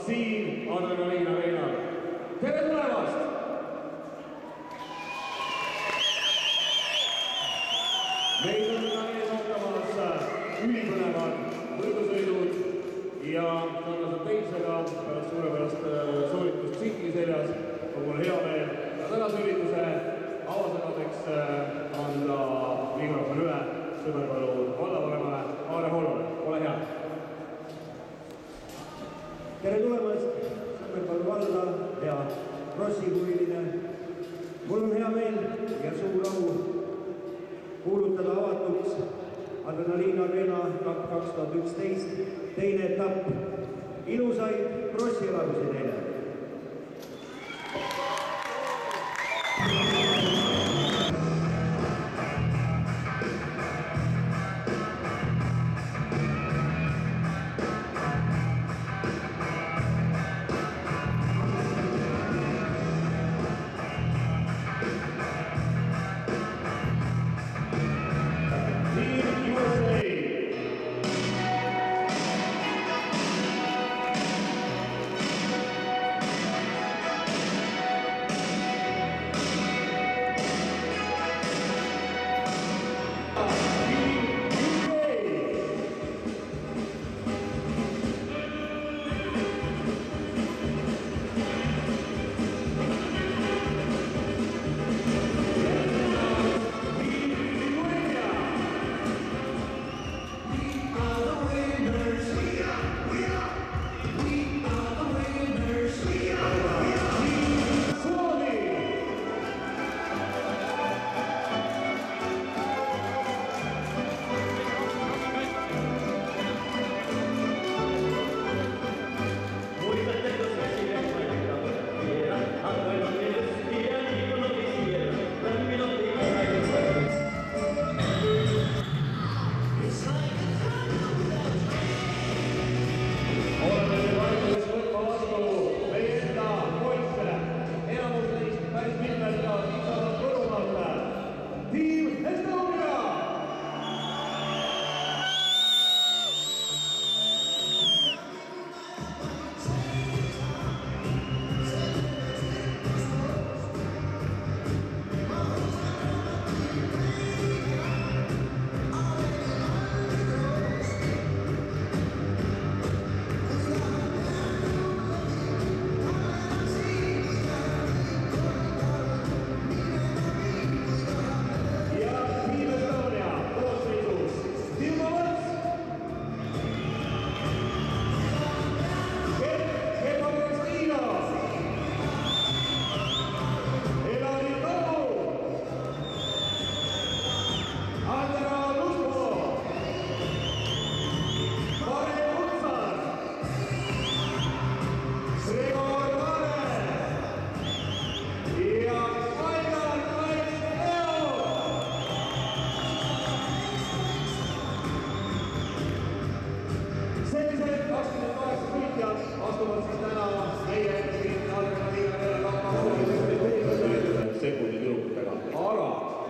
siin Adrenaliin Areenal. Tere tulemast! Meil on ees ootamas ülipõnevad võidusõidud ja sarnaselt teisega pärast suurepärast sooritust Tšihhi seljas on mul hea meel ja tänase ürituse avasõnadeks anda mikrofon üle Sõmerpalu vallavanemale Aare Hoolole. Ole hea! Tere tulemast Sõmerpalu valda ja krossihuviline. Mul on hea meel ja suur au kuulutada avatuks Adrenaliin Areena 2011 teine etapp. Ilusaid krossielamusi teile!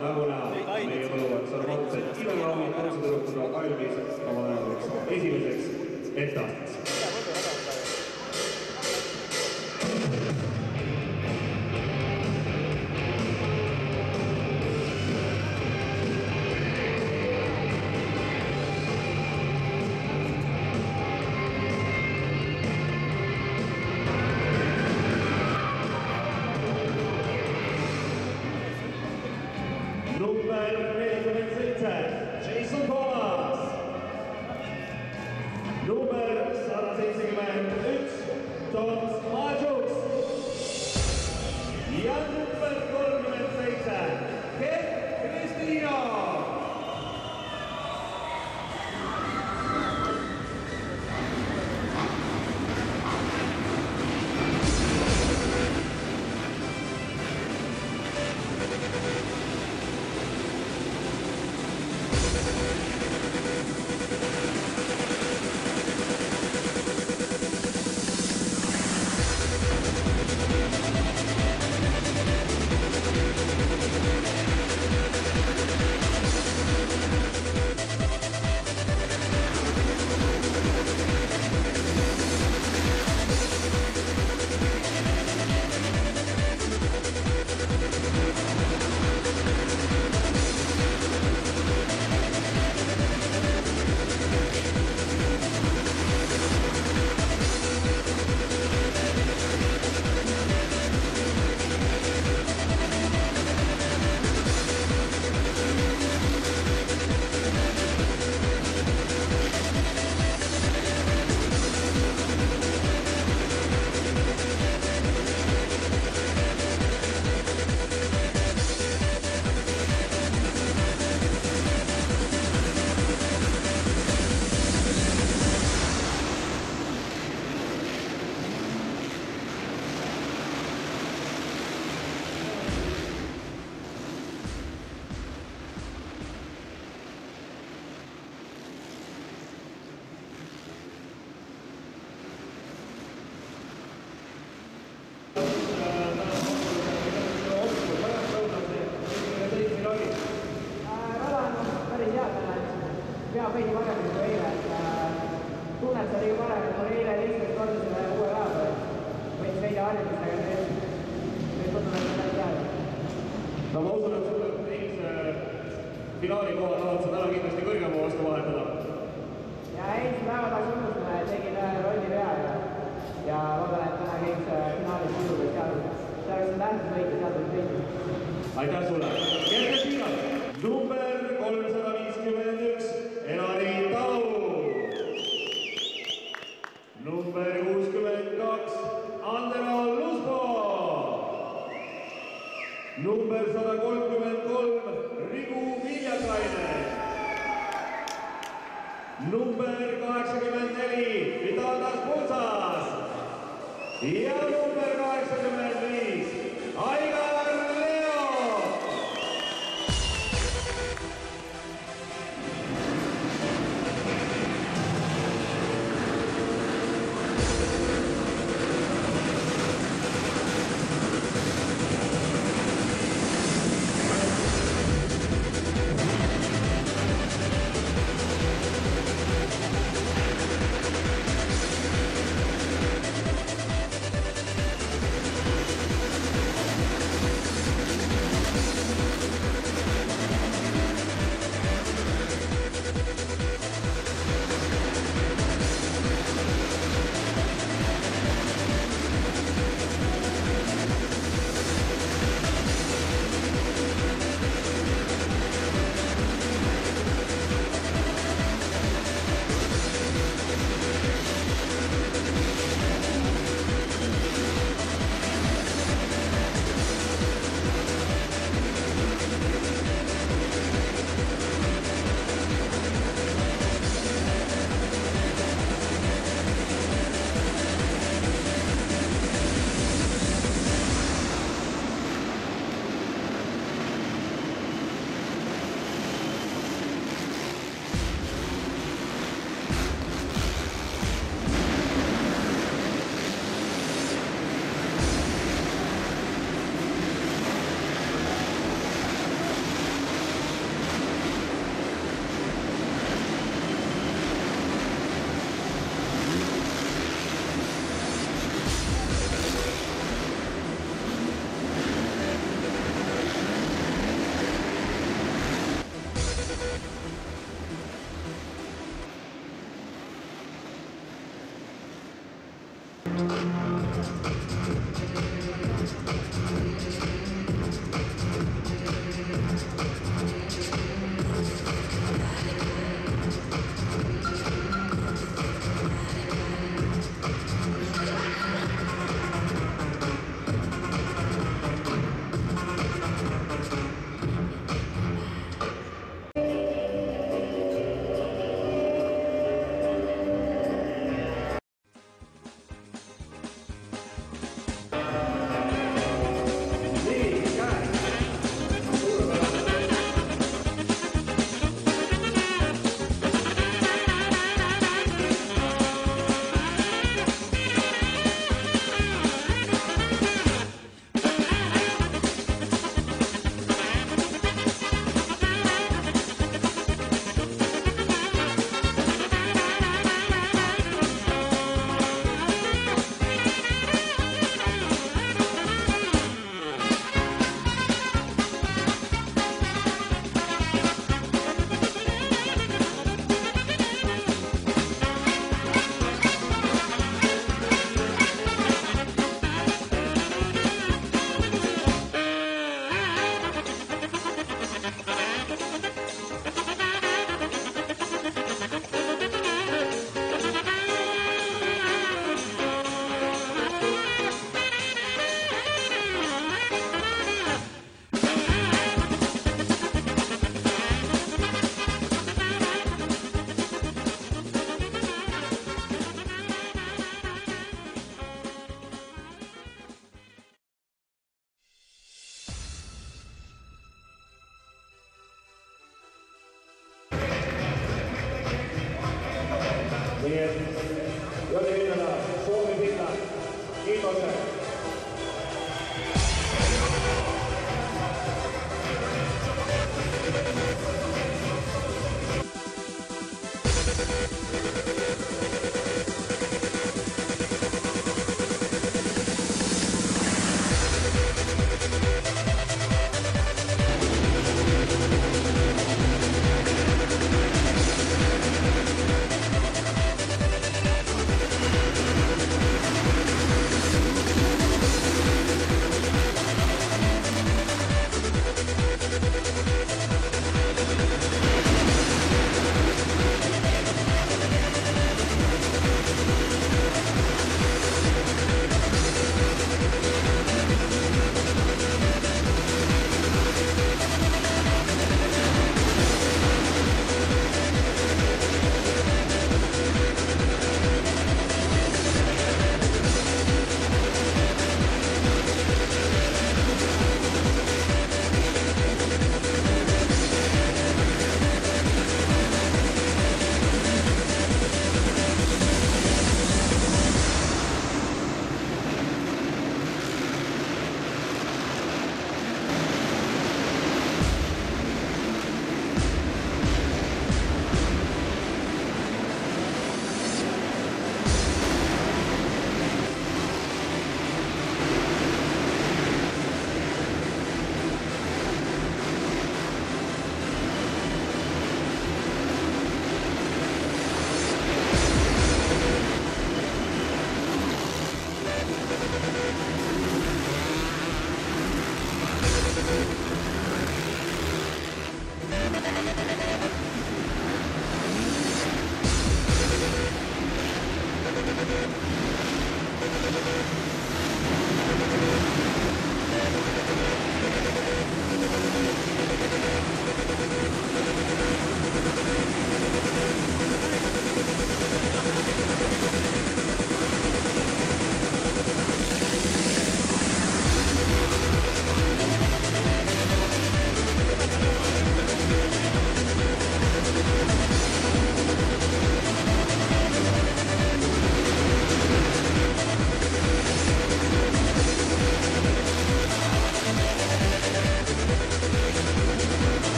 Nagu näha, meie võluvad sarmatsed imegraamid kansatõrukuna valmis oma tänaseks esimeseks etteasteks. Number 47, Jason Thomas. Number 171, Toomas Maadjuks. Ja number 37, Kert Kristiina. tegi parem, et mul eile lihtsalt korda selle uue raha peal. Võttis veidi harjumist, aga nüüd kodule midagi teada. No ma usun, et sulle eilse finaali koha tahad sa täna kindlasti kõrgema vastu vahetada. Ja eilse päeva tahaks unustada, et tegin rolli pea ja loodan, et täna käiks finaalis kujudes seal. See oleks tähtsas võitu, seal tuleb võitu. Aitäh sulle! Järgnes viimane, number 351, Elari Talu. Number 62, Andero Luspo. Number 133, Rigu Viljakaine. Number 84, Vitalas Putsas. Ja number 85, Aigar Leo. Nii et Jõhvi-Linnala Suomi pinna kiituse. Thank you.